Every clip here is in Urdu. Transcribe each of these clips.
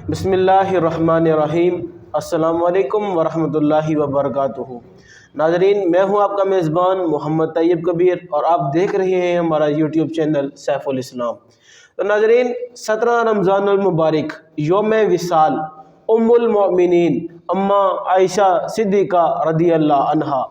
بسم اللہ الرحمن الرحیم۔ السلام علیکم ورحمۃ اللہ وبرکاتہ۔ ناظرین، میں ہوں آپ کا میزبان محمد طیب کبیر اور آپ دیکھ رہے ہیں ہمارا یوٹیوب چینل سیف الاسلام۔ تو ناظرین، 17 رمضان المبارک یوم وصال ام المؤمنین اماں عائشہ صدیقہ رضی اللہ عنہا،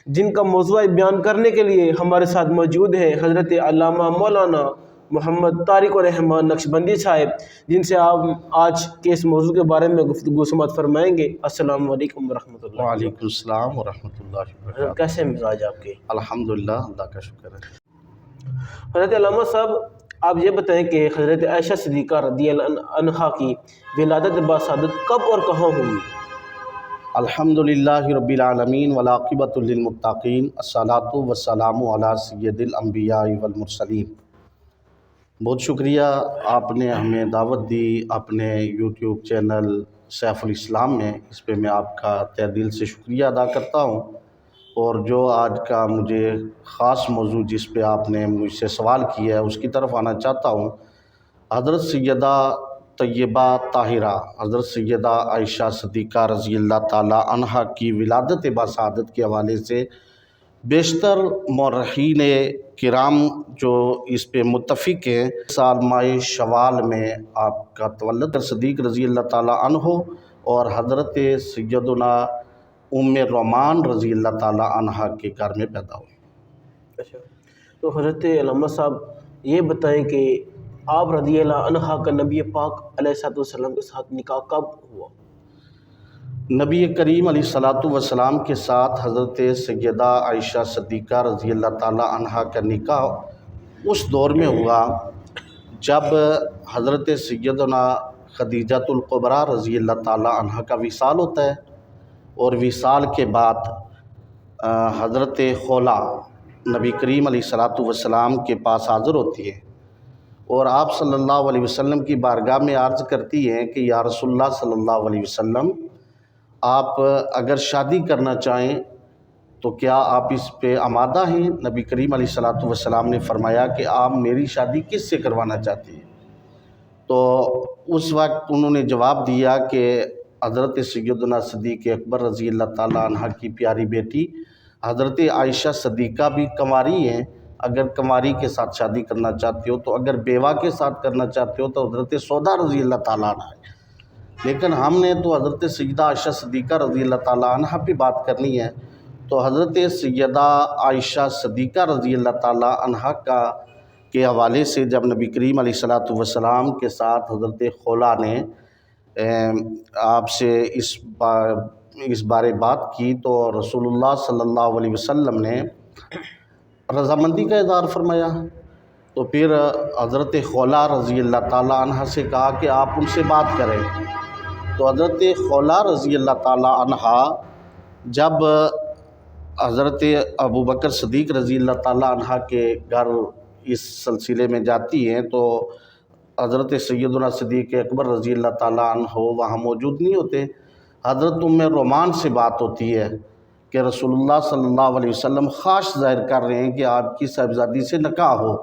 جن کا موضوع بیان کرنے کے لیے ہمارے ساتھ موجود ہیں حضرت علامہ مولانا محمد طارق الرحمان نقشبندی صاحب، جن سے آپ آج کے اس موضوع کے بارے میں گفتگو سماعت فرمائیں گے۔ السلام علیکم ورحمۃ اللہ۔ وعلیکم السلام ورحمۃ اللہ وبرکاتہ۔ کیسے مزاج آپ کے؟ الحمدللہ، اللہ کا شکر ہے۔ حضرت علامہ صاحب، آپ یہ بتائیں کہ حضرت عائشہ صدیقہ رضی اللہ عنہا کی ولادت باسعادت کب اور کہاں ہوئی؟ الحمدللہ رب العالمین والعاقبۃ للمتقین، الصلاۃ والسلام علی سید الانبیاء والمرسلین۔ بہت شکریہ، آپ نے ہمیں دعوت دی اپنے یوٹیوب چینل سیف الاسلام میں، اس پہ میں آپ کا تہ دل سے شکریہ ادا کرتا ہوں۔ اور جو آج کا مجھے خاص موضوع جس پہ آپ نے مجھ سے سوال کیا ہے اس کی طرف آنا چاہتا ہوں۔ حضرت سیدہ طیبہ طاہرہ حضرت سیدہ عائشہ صدیقہ رضی اللہ تعالی عنہا کی ولادت باسعادت کے حوالے سے بیشتر مورخین کرام جو اس پہ متفق ہیں، سال ماہ شوال میں آپ کا تولد صدیق رضی اللہ تعالی عنہ اور حضرت سیدنا ام رومان رضی اللہ تعالی عنہا کے گھر میں پیدا ہوئی۔ اچھا، تو حضرت علامہ صاحب یہ بتائیں کہ آپ رضی اللہ عنہا کا نبی پاک علیہ السلام کے ساتھ نکاح کب ہوا؟ نبی کریم علیہ الصلوۃ والسلام کے ساتھ حضرت سیدہ عائشہ صدیقہ رضی اللہ تعالی عنہا کا نکاح اس دور میں ہوا جب حضرت سیدنا خدیجۃ الکبریٰ رضی اللہ تعالی عنہا کا وصال ہوتا ہے، اور وصال کے بعد حضرت خولا نبی کریم علیہ الصلوۃ والسلام کے پاس حاضر ہوتی ہے اور آپ صلی اللہ علیہ وسلم کی بارگاہ میں عرض کرتی ہیں کہ یا رسول اللہ صلی اللہ علیہ وسلم، آپ اگر شادی کرنا چاہیں تو کیا آپ اس پہ آمادہ ہیں؟ نبی کریم علیہ الصلوۃ والسلام نے فرمایا کہ آپ میری شادی کس سے کروانا چاہتی ہیں؟ تو اس وقت انہوں نے جواب دیا کہ حضرت سیدنا صدیق اکبر رضی اللہ تعالیٰ عنہ کی پیاری بیٹی حضرت عائشہ صدیقہ بھی کنواری ہیں، اگر کنواری کے ساتھ شادی کرنا چاہتے ہو تو، اگر بیوہ کے ساتھ کرنا چاہتے ہو تو حضرت سودا رضی اللہ تعالیٰ عنہ ہے۔ لیکن ہم نے تو حضرت سیدہ عائشہ صدیقہ رضی اللہ تعالیٰ عنہ پہ بات کرنی ہے، تو حضرت سیدہ عائشہ صدیقہ رضی اللہ تعالیٰ عنہ کے حوالے سے جب نبی کریم علیہ الصلوۃ والسلام کے ساتھ حضرت خولا نے آپ سے اس بارے بات کی تو رسول اللہ صلی اللہ علیہ وسلم نے رضامندی کا اظہار فرمایا۔ تو پھر حضرت خولا رضی اللہ تعالیٰ عنہ سے کہا کہ آپ ان سے بات کریں۔ تو حضرت خولا رضی اللہ تعالیٰ عنہ جب حضرت ابو بکر صدیق رضی اللہ تعالیٰ عنہ کے گھر اس سلسلے میں جاتی ہیں تو حضرت سیدنا صدیق اکبر رضی اللہ تعالیٰ عنہ وہاں موجود نہیں ہوتے۔ حضرت ام رومان سے بات ہوتی ہے کہ رسول اللہ صلی اللہ علیہ وسلم خواہش ظاہر کر رہے ہیں کہ آپ کی صاحبزادی سے نکاح ہو۔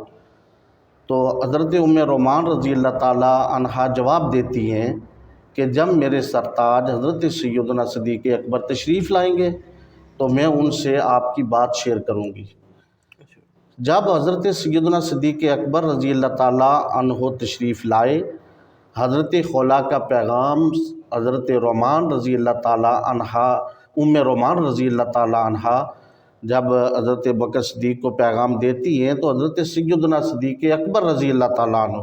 تو حضرت ام رومان رضی اللہ تعالیٰ عنہ جواب دیتی ہیں کہ جب میرے سرتاج حضرت سیدنا صدیق اکبر تشریف لائیں گے تو میں ان سے آپ کی بات شیئر کروں گی۔ جب حضرت سیدنا صدیق اکبر رضی اللہ تعالیٰ عنہ تشریف لائے، حضرت خولا کا پیغام حضرت رومان رضی اللہ تعالیٰ عنہ ام رومان رضی اللہ تعالیٰ عنہ جب حضرت بکر صدیق کو پیغام دیتی ہیں تو حضرت سیدنا صدیق اکبر رضی اللہ تعالیٰ عنہ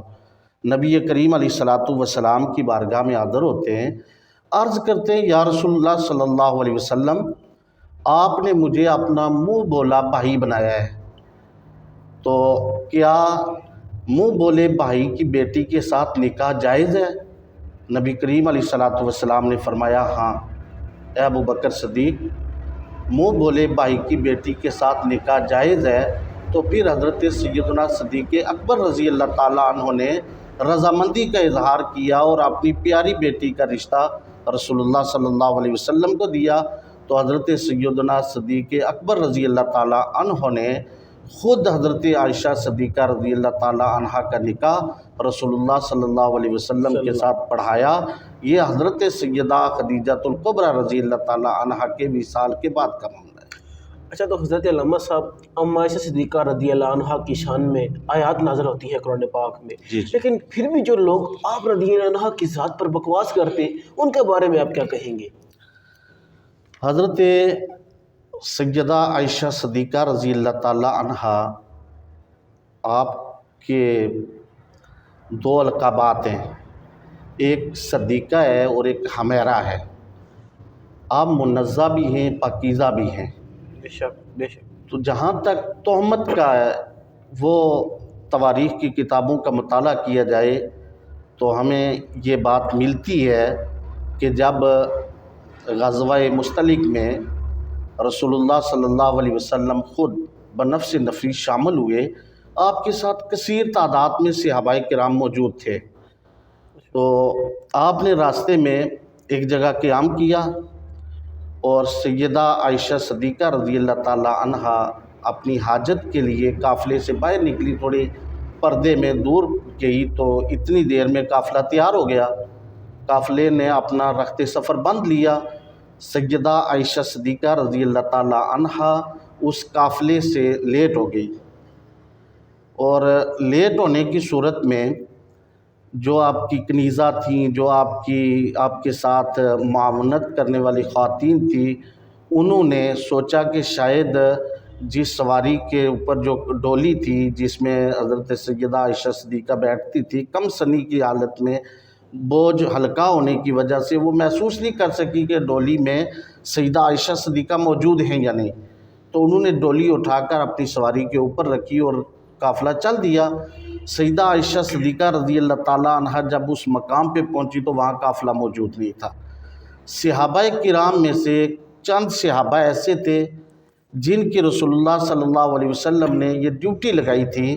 نبی کریم علیہ الصلوۃ والسلام کی بارگاہ میں حاضر ہوتے ہیں، عرض کرتے ہیں یا رسول اللہ صلی اللہ علیہ وسلم، آپ نے مجھے اپنا منہ بولا بھائی بنایا ہے، تو کیا منہ بولے بھائی کی بیٹی کے ساتھ نکاح جائز ہے؟ نبی کریم علیہ الصلوۃ والسلام نے فرمایا ہاں اے ابو بکر صدیق، منہ بولے بھائی کی بیٹی کے ساتھ نکاح جائز ہے۔ تو پھر حضرت سیدنا صدیق اکبر رضی اللہ تعالیٰ عنہ نے رضامندی کا اظہار کیا اور اپنی پیاری بیٹی کا رشتہ رسول اللہ صلی اللہ علیہ وسلم کو دیا۔ تو حضرت سیدنا صدیق اکبر رضی اللہ تعالیٰ عنہ نے خود حضرت عائشہ صدیقہ رضی اللہ تعالیٰ عنہا کا نکاح رسول اللہ صلی اللہ علیہ وسلم کے ساتھ پڑھایا۔ یہ حضرت سیدہ خدیجۃ الکبریٰ رضی اللہ تعالیٰ عنہا کے وصال کے بعد کا معاملہ ہے۔ اچھا، تو حضرت علامہ صاحب، ام عائشہ صدیقہ رضی اللہ عنہا کی شان میں آیات نازل ہوتی ہے قرآن پاک میں، جی لیکن پھر بھی جو لوگ آپ رضی اللہ عنہا کی ذات پر بکواس کرتے ہیں، ان کے بارے میں آپ کیا کہیں گے؟ حضرت سیدہ عائشہ صدیقہ رضی اللہ تعالیٰ عنہا آپ کے دو القابات ہیں، ایک صدیقہ ہے اور ایک حمیرہ ہے۔ آپ منزہ بھی ہیں، پاکیزہ بھی ہیں۔ بے شک بے شک۔ تو جہاں تک تہمت کا ہے، وہ تواریخ کی کتابوں کا مطالعہ کیا جائے تو ہمیں یہ بات ملتی ہے کہ جب غزوہ مستلق میں رسول اللہ صلی اللہ علیہ وسلم خود بنفس نفسی شامل ہوئے، آپ کے ساتھ کثیر تعداد میں صحابہ کرام موجود تھے۔ تو آپ نے راستے میں ایک جگہ قیام کیا اور سیدہ عائشہ صدیقہ رضی اللہ تعالیٰ عنہا اپنی حاجت کے لیے قافلے سے باہر نکلی، تھوڑے پردے میں دور گئی تو اتنی دیر میں قافلہ تیار ہو گیا۔ قافلے نے اپنا رخت سفر بند لیا۔ سیدہ عائشہ صدیقہ رضی اللہ تعالیٰ عنہا اس قافلے سے لیٹ ہو گئی، اور لیٹ ہونے کی صورت میں جو آپ کی کنیزہ تھیں، جو آپ کے ساتھ معاونت کرنے والی خواتین تھیں، انہوں نے سوچا کہ شاید جس سواری کے اوپر جو ڈولی تھی جس میں حضرت سیدہ عائشہ صدیقہ بیٹھتی تھی، کم سنی کی حالت میں بوجھ ہلکا ہونے کی وجہ سے وہ محسوس نہیں کر سکی کہ ڈولی میں سیدہ عائشہ صدیقہ موجود ہیں یا نہیں۔ تو انہوں نے ڈولی اٹھا کر اپنی سواری کے اوپر رکھی اور قافلہ چل دیا۔ سیدہ عائشہ صدیقہ رضی اللہ تعالیٰ عنہا جب اس مقام پہ پہنچی تو وہاں قافلہ موجود نہیں تھا۔ صحابہ کرام میں سے چند صحابہ ایسے تھے جن کی رسول اللہ صلی اللہ علیہ وسلم نے یہ ڈیوٹی لگائی تھی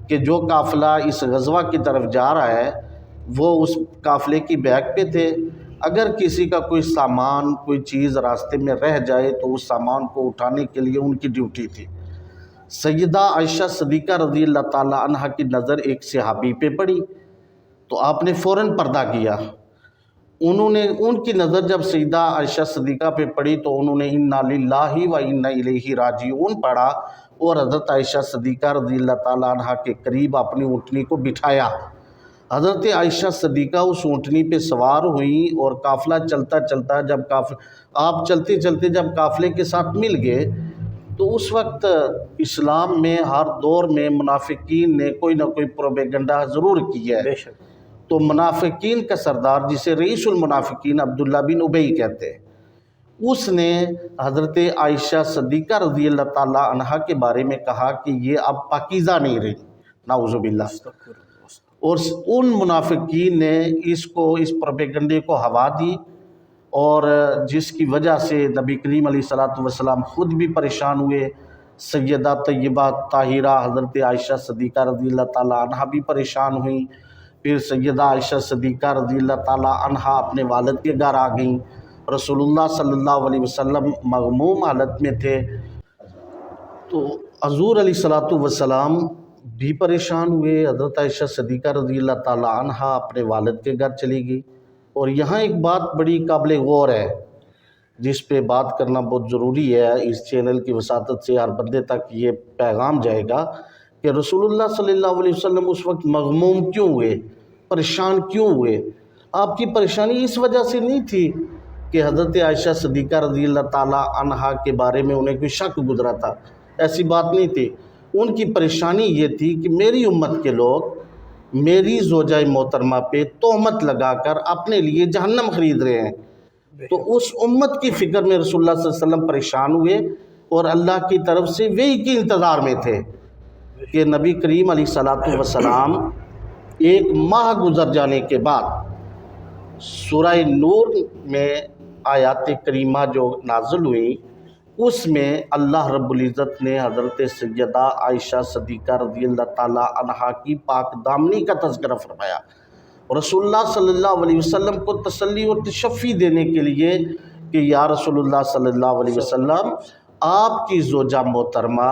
کہ جو قافلہ اس غزوہ کی طرف جا رہا ہے وہ اس قافلے کی بیک پہ تھے۔ اگر کسی کا کوئی سامان، کوئی چیز راستے میں رہ جائے تو اس سامان کو اٹھانے کے لیے ان کی ڈیوٹی تھی۔ سیدہ عائشہ صدیقہ رضی اللہ تعالیٰ عنہا کی نظر ایک صحابی پہ پڑی تو آپ نے فوراً پردہ کیا۔ ان کی نظر جب سیدہ عائشہ صدیقہ پہ پڑی تو انہوں نے انا للہ و انا الیہ راجعون پڑھا اور حضرت عائشہ صدیقہ رضی اللہ تعالیٰ عنہا کے قریب اپنی اونٹنی کو بٹھایا۔ حضرت عائشہ صدیقہ اس اونٹنی پہ سوار ہوئیں اور قافلہ چلتا چلتا آپ چلتے چلتے جب قافلے کے ساتھ مل گئے تو اس وقت اسلام میں ہر دور میں منافقین نے کوئی نہ کوئی پروپیگنڈا ضرور کیا ہے۔ تو منافقین کا سردار جسے رئیس المنافقین عبداللہ بن ابی کہتے ہیں، اس نے حضرت عائشہ صدیقہ رضی اللہ تعالیٰ عنہا کے بارے میں کہا کہ یہ اب پاکیزہ نہیں رہی، نعوذ باللہ۔ اور ان منافقین نے اس پروپیگنڈے کو ہوا دی، اور جس کی وجہ سے نبی کریم علیہ الصلوۃ والسلام خود بھی پریشان ہوئے، سیدہ طیبہ طاہرہ حضرت عائشہ صدیقہ رضی اللہ تعالیٰ عنہا بھی پریشان ہوئیں۔ پھر سیدہ عائشہ صدیقہ رضی اللہ تعالیٰ عنہا اپنے والد کے گھر آ گئیں۔ رسول اللہ صلی اللہ علیہ وسلم مغموم حالت میں تھے تو حضور علیہ الصلوۃ والسلام بھی پریشان ہوئے۔ حضرت عائشہ صدیقہ رضی اللہ تعالیٰ عنہا اپنے والد کے گھر چلی گئی۔ اور یہاں ایک بات بڑی قابل غور ہے جس پہ بات کرنا بہت ضروری ہے، اس چینل کی وساطت سے ہر بندے تک یہ پیغام جائے گا کہ رسول اللہ صلی اللہ علیہ وسلم اس وقت مغموم کیوں ہوئے، پریشان کیوں ہوئے؟ آپ کی پریشانی اس وجہ سے نہیں تھی کہ حضرت عائشہ صدیقہ رضی اللہ تعالیٰ عنہا کے بارے میں انہیں کوئی شک گزرا تھا، ایسی بات نہیں تھی۔ ان کی پریشانی یہ تھی کہ میری امت کے لوگ میری زوجہ محترمہ پہ تہمت لگا کر اپنے لیے جہنم خرید رہے ہیں۔ تو اس امت کی فکر میں رسول اللہ صلی اللہ علیہ وسلم پریشان ہوئے اور اللہ کی طرف سے وحی کے انتظار میں تھے کہ نبی کریم علیہ الصلوۃ والسلام ایک ماہ گزر جانے کے بعد سورہ نور میں آیات کریمہ جو نازل ہوئیں اس میں اللہ رب العزت نے حضرت سیدہ عائشہ صدیقہ رضی اللہ تعالیٰ عنہا کی پاک دامنی کا تذکرہ فرمایا، رسول اللہ صلی اللہ علیہ وسلم کو تسلی اور تشفی دینے کے لیے کہ یا رسول اللہ صلی اللہ علیہ وسلم، آپ کی زوجہ محترمہ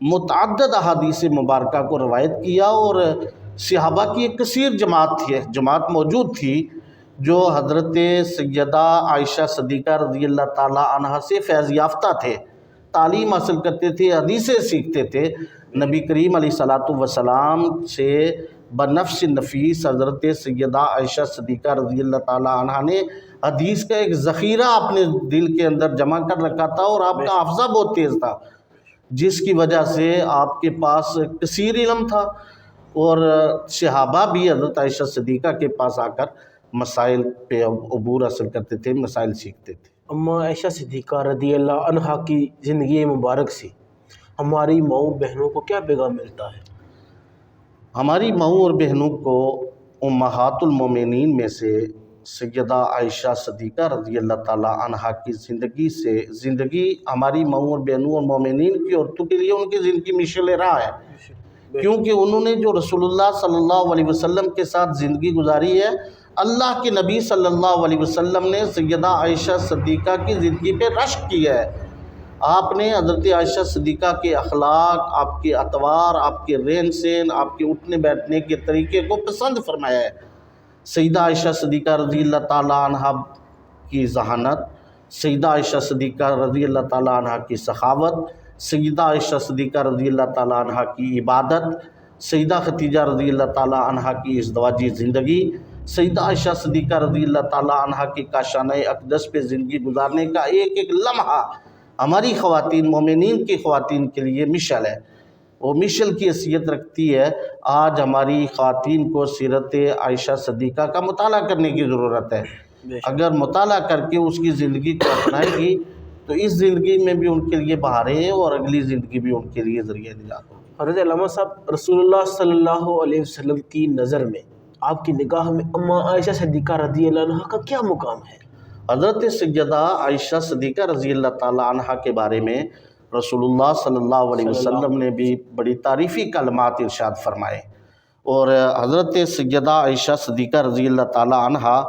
متعدد احادیث مبارکہ کو روایت کیا، اور صحابہ کی ایک کثیر جماعت موجود تھی جو حضرت سیدہ عائشہ صدیقہ رضی اللہ تعالی عنہا سے فیض یافتہ تھے، تعلیم حاصل کرتے تھے، حدیثیں سیکھتے تھے۔ نبی کریم علیہ الصلاۃ والسلام سے بنفس نفیس حضرت سیدہ عائشہ صدیقہ رضی اللہ تعالی عنہا نے حدیث کا ایک ذخیرہ اپنے دل کے اندر جمع کر رکھا تھا، اور آپ کا حافظہ بہت تیز تھا، جس کی وجہ سے آپ کے پاس کثیر علم تھا، اور صحابہ بھی حضرت عائشہ صدیقہ کے پاس آ کر مسائل پہ عبور حاصل کرتے تھے، مسائل سیکھتے تھے۔ اما عائشہ صدیقہ رضی اللہ عنہا کی زندگی مبارک سے ہماری ماؤں بہنوں کو کیا پیغام ملتا ہے؟ ہماری ماؤں اور بہنوں کو امہات المومنین میں سے سیدہ عائشہ صدیقہ رضی اللہ تعالی عنہا کی زندگی ہماری ماؤں اور بہنوں اور مومنین کی عورتوں کے لیے ان کی زندگی مشعل راہ ہے، کیونکہ انہوں نے جو رسول اللہ صلی اللہ علیہ وسلم کے ساتھ زندگی گزاری ہے، اللہ کے نبی صلی اللہ علیہ وسلم نے سیدہ عائشہ صدیقہ کی زندگی پہ رشک کیا ہے۔ آپ نے حضرت عائشہ صدیقہ کے اخلاق، آپ کے اطوار، آپ کے رہن سہن، آپ کے اٹھنے بیٹھنے کے طریقے کو پسند فرمایا ہے۔ سیدہ عائشہ صدیقہ رضی اللہ تعالیٰ عنہا کی ذہانت، سیدہ عائشہ صدیقہ رضی اللہ تعالیٰ عنہا کی سخاوت، سیدہ عائشہ صدیقہ رضی اللہ تعالیٰ عنہا کی عبادت، سیدہ ختیجہ رضی اللہ تعالیٰ عنہا کی ازدواجی زندگی، سیدہ عائشہ صدیقہ رضی اللہ تعالیٰ عنہا کی کاشانہ اقدس پہ زندگی گزارنے کا ایک ایک لمحہ ہماری خواتین، مومنین کی خواتین کے لیے مشعل ہے، وہ مشعل کی حیثیت رکھتی ہے۔ آج ہماری خواتین کو سیرت عائشہ صدیقہ کا مطالعہ کرنے کی ضرورت ہے۔ اگر مطالعہ کر کے اس کی زندگی کو اپنائے گی تو اس زندگی میں بھی ان کے لیے بہاریں ہیں، اور اگلی زندگی بھی ان کے لیے ذریعہ نجات ہوگی۔ حضرت علامہ صاحب، رسول اللہ صلی اللہ علیہ وسلم کی نظر میں، آپ کی نگاہ میں اما عائشہ صدیقہ رضی اللہ عنہا کا کیا مقام ہے؟ حضرت سیدہ عائشہ صدیقہ رضی اللہ تعالی عنہا کے بارے میں رسول اللہ صلی اللہ علیہ وسلم نے بھی بڑی تعریفی کلمات ارشاد فرمائے، اور حضرت سیدہ عائشہ صدیقہ رضی اللہ تعالی عنہا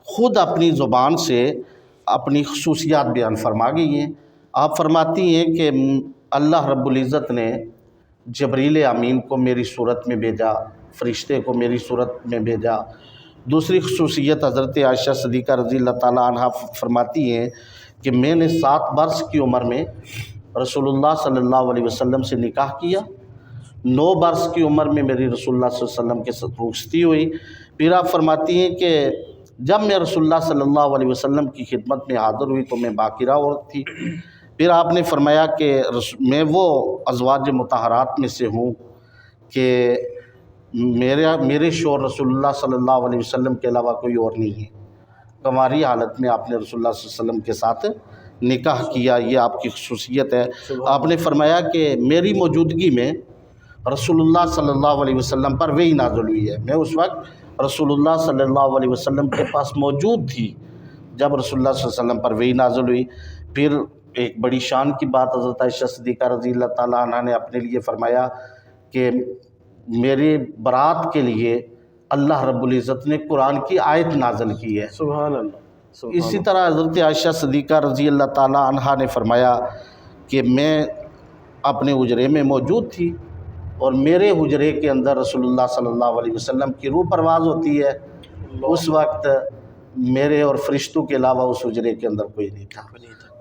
خود اپنی زبان سے اپنی خصوصیات بیان فرما گئی ہیں۔ آپ فرماتی ہیں کہ اللہ رب العزت نے جبریل امین کو میری صورت میں بھیجا، فرشتے کو میری صورت میں بھیجا۔ دوسری خصوصیت حضرت عائشہ صدیقہ رضی اللہ تعالی عنہا فرماتی ہیں کہ میں نے 7 برس کی عمر میں رسول اللہ صلی اللہ علیہ وسلم سے نکاح کیا، 9 برس کی عمر میں میری رسول اللہ صلی اللہ علیہ وسلم کے ساتھ رخصتی ہوئی۔ پھر آپ فرماتی ہیں کہ جب میں رسول اللہ صلی اللہ علیہ وسلم کی خدمت میں حاضر ہوئی تو میں باقرہ عورت تھی۔ پھر آپ نے فرمایا کہ میں وہ ازواج مطہرات میں سے ہوں کہ میرے شوہر رسول اللہ صلی اللہ علیہ وسلم کے علاوہ کوئی اور نہیں ہے۔ کنواری حالت میں آپ نے رسول اللہ صلی اللہ علیہ وسلم کے ساتھ نکاح کیا، یہ آپ کی خصوصیت ہے۔ آپ نے فرمایا کہ میری موجودگی میں رسول اللہ صلی اللہ علیہ وسلم پر وحی نازل ہوئی ہے، میں اس وقت رسول اللہ صلی اللہ علیہ وسلم کے پاس موجود تھی جب رسول اللہ صلی اللہ علیہ وسلم پر وحی نازل ہوئی۔ پھر ایک بڑی شان کی بات حضرت عائشہ صدیقہ رضی اللہ تعالیٰ عنہ نے اپنے لیے فرمایا کہ میرے برات کے لیے اللہ رب العزت نے قرآن کی آیت نازل کی ہے۔ سبحان اللہ۔ اسی طرح حضرت عائشہ صدیقہ رضی اللہ تعالیٰ عنہا نے فرمایا کہ میں اپنے حجرے میں موجود تھی، اور میرے حجرے کے اندر رسول اللہ صلی اللہ علیہ وسلم کی روح پرواز ہوتی ہے، اس وقت میرے اور فرشتوں کے علاوہ اس حجرے کے اندر کوئی نہیں تھا۔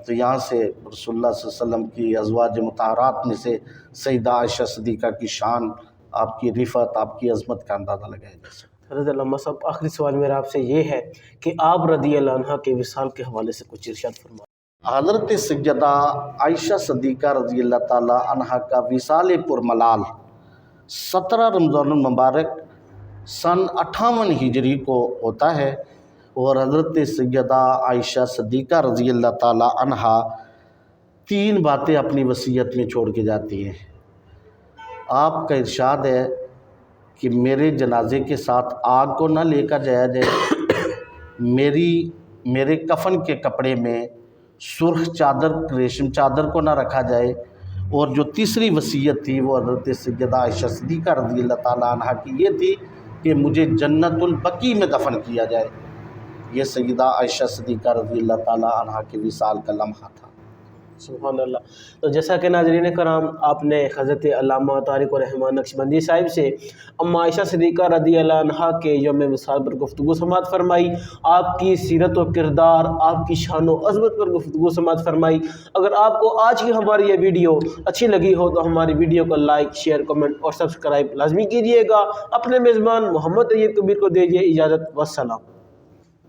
تو یہاں سے رسول اللہ صلی اللہ علیہ وسلم کی ازواج مطہرات میں سے سیدہ عائشہ صدیقہ کی شان، آپ کی رفعت، آپ کی عظمت کا اندازہ لگایا جا سکتا ہے۔ حضرت علامہ صاحب، آخری سوال میرا آپ سے یہ ہے کہ آپ رضی اللہ عنہ کے وصال کے حوالے سے کچھ ارشاد فرمائیں۔ حضرت سیدہ عائشہ صدیقہ رضی اللہ تعالی عنہا کا وصال پرملال 17 رمضان المبارک سن 58 ہجری کو ہوتا ہے، اور حضرت سیدہ عائشہ صدیقہ رضی اللہ تعالی عنہا 3 باتیں اپنی وصیت میں چھوڑ کے جاتی ہیں۔ آپ کا ارشاد ہے کہ میرے جنازے کے ساتھ آگ کو نہ لے کر جایا جائے، میرے کفن کے کپڑے میں سرخ چادر، ریشم چادر کو نہ رکھا جائے، اور جو تیسری وصیت تھی وہ حضرت سیدہ عائشہ صدیقہ رضی اللہ تعالیٰ عنہا کی یہ تھی کہ مجھے جنت البقیع میں دفن کیا جائے۔ یہ سیدہ عائشہ صدیقہ رضی اللہ تعالیٰ عنہا کے وصال کا لمحہ تھا۔ سبحان اللہ۔ تو جیسا کہ ناظرین کرام آپ نے حضرت علامہ طارق الرحمن نقشبندی صاحب سے اما عائشہ صدیقہ رضی اللہ عنہا کے یوم وصال پر گفتگو سماعت فرمائی، آپ کی سیرت و کردار، آپ کی شان و عظمت پر گفتگو سماعت فرمائی۔ اگر آپ کو آج کی ہماری یہ ویڈیو اچھی لگی ہو تو ہماری ویڈیو کو لائک، شیئر، کمنٹ اور سبسکرائب لازمی کیجیے گا۔ اپنے میزبان محمد طیب کبیر کو دیجیے اجازت، والسلام۔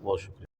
بہت شکریہ۔